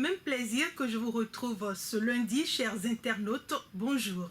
même plaisir que je vous retrouve ce lundi, chers internautes. Bonjour.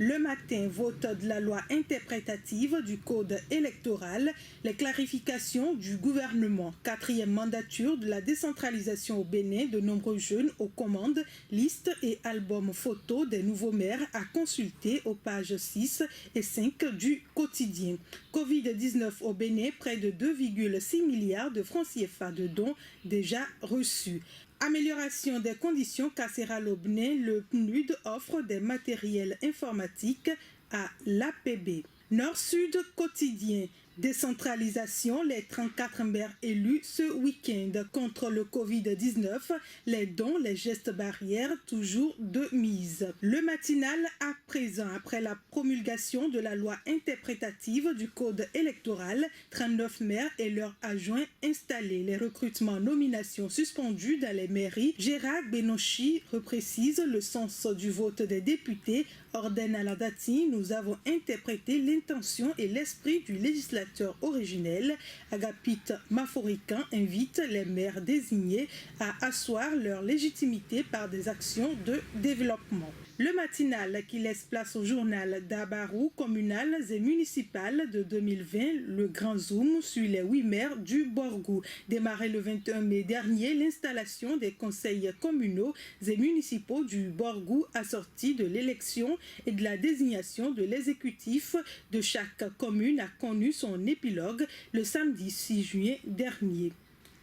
Le matin, vote de la loi interprétative du code électoral, les clarifications du gouvernement, 4e mandature de la décentralisation au Bénin, de nombreux jeunes aux commandes, listes et albums photos des nouveaux maires à consulter aux pages 6 et 5 du quotidien. Covid-19 au Bénin, près de 2,6 milliards de francs CFA de dons déjà reçus. Amélioration des conditions carcérales au Bénin, le PNUD offre des matériels informatiques à l'APB. Nord-Sud quotidien. Décentralisation, les 34 maires élus ce week-end contre le Covid-19, les dons, les gestes barrières, toujours de mise. Le matinal à présent, après la promulgation de la loi interprétative du code électoral, 39 maires et leurs adjoints installés. Les recrutements, nominations suspendues dans les mairies. Gérard Benochi reprécise le sens du vote des députés, ordonne à la Dati, nous avons interprété l'intention et l'esprit du législateur originel. Agapit Maforican invite les maires désignés à asseoir leur légitimité par des actions de développement. Le matinal qui laisse place au journal d'Abarou communales et municipales de 2020, le grand zoom sur les 8 maires du Borgou. Démarré le 21 mai dernier, l'installation des conseils communaux et municipaux du Borgou assortie de l'élection et de la désignation de l'exécutif de chaque commune a connu son épilogue le samedi 6 juin dernier.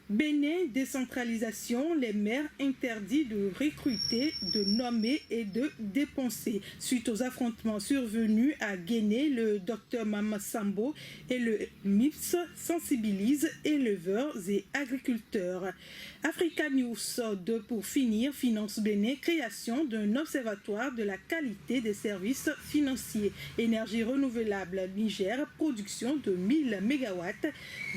Bénin, décentralisation, les maires interdits de recruter, de nommer et de dépenser. Suite aux affrontements survenus à Guéné, le docteur Mama Sambo et le MIPS sensibilisent éleveurs et agriculteurs. Africa News 2 pour finir, Finance Bénin, création d'un observatoire de la qualité des services financiers. Énergie renouvelable Niger, production de 1000 MW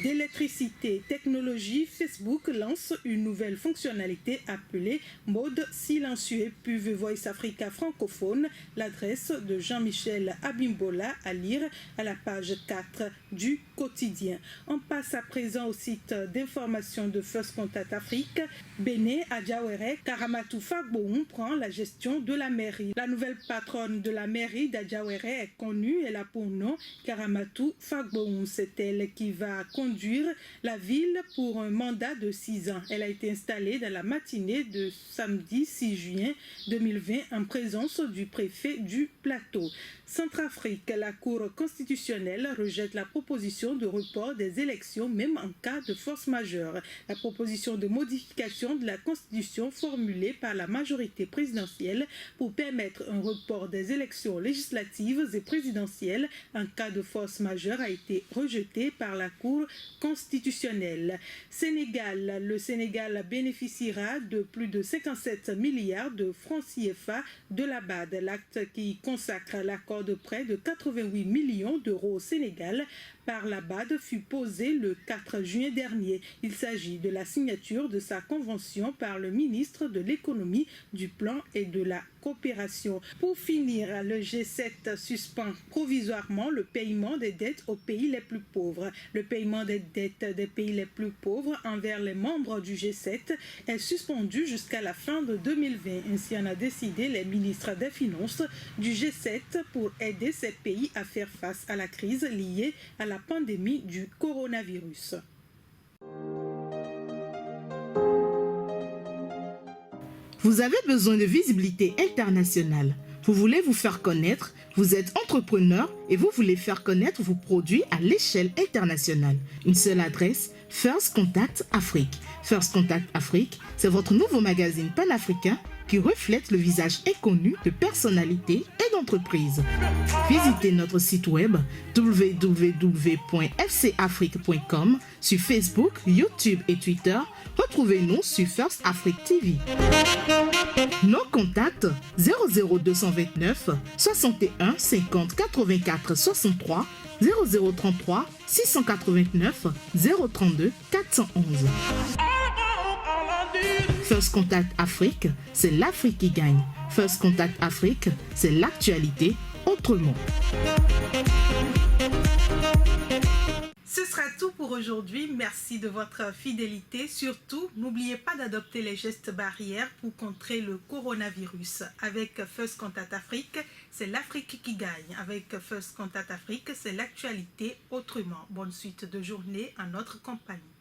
d'électricité. Technologie, Facebook lance une nouvelle fonctionnalité appelée mode silencieux. Pub Voice Africa francophone, l'adresse de Jean-Michel Abimbola à lire à la page 4 du quotidien. On passe à présent au site d'information de First Contact Afrique. Bénin, Adjawere, Karamatou Fagboum prend la gestion de la mairie. La nouvelle patronne de la mairie d'Adjawere est connue, elle a pour nom Karamatou Fagboum. C'est elle qui va conduire la ville pour un mandat de 6 ans. Elle a été installée dans la matinée de samedi 6 juin 2020 en présence du préfet du plateau. Centrafrique, la Cour constitutionnelle rejette la proposition de report des élections même en cas de force majeure. La proposition de modification de la Constitution formulée par la majorité présidentielle pour permettre un report des élections législatives et présidentielles en cas de force majeure a été rejetée par la Cour constitutionnelle. Sénégal, le Sénégal bénéficiera de plus de 57 milliards de francs CFA de la BAD. L'acte qui consacre l'accord de prêt de 88 millions d'euros au Sénégal par la BAD fut posé le 4 juin dernier. Il s'agit de la signature de sa convention par le ministre de l'économie, du plan et de la coopération. Pour finir, le G7 suspend provisoirement le paiement des dettes aux pays les plus pauvres. Le paiement des dettes des pays les plus pauvres envers les membres du G7 est suspendu jusqu'à la fin de 2020. Ainsi en a décidé les ministres des Finances du G7 pour aider ces pays à faire face à la crise liée à la pandémie du coronavirus. Vous avez besoin de visibilité internationale. Vous voulez vous faire connaître, vous êtes entrepreneur et vous voulez faire connaître vos produits à l'échelle internationale. Une seule adresse, First Contact Afrique. First Contact Afrique, c'est votre nouveau magazine panafricain qui reflète le visage inconnu de personnalités et d'entreprises. Visitez notre site web www.fcafrique.com sur Facebook, YouTube et Twitter. Retrouvez-nous sur First Afrique TV. Nos contacts 00229 61 50 84 63 0033 689 032 411. First Contact Afrique, c'est l'Afrique qui gagne. First Contact Afrique, c'est l'actualité autrement. Ce sera sera tout pour aujourd'hui. Merci de votre fidélité. Surtout, n'oubliez pas d'adopter les gestes barrières pour contrer le coronavirus. Avec First Contact Afrique, c'est l'Afrique qui gagne. Avec First Contact Afrique, c'est l'actualité autrement. Bonne suite de journée en notre compagnie.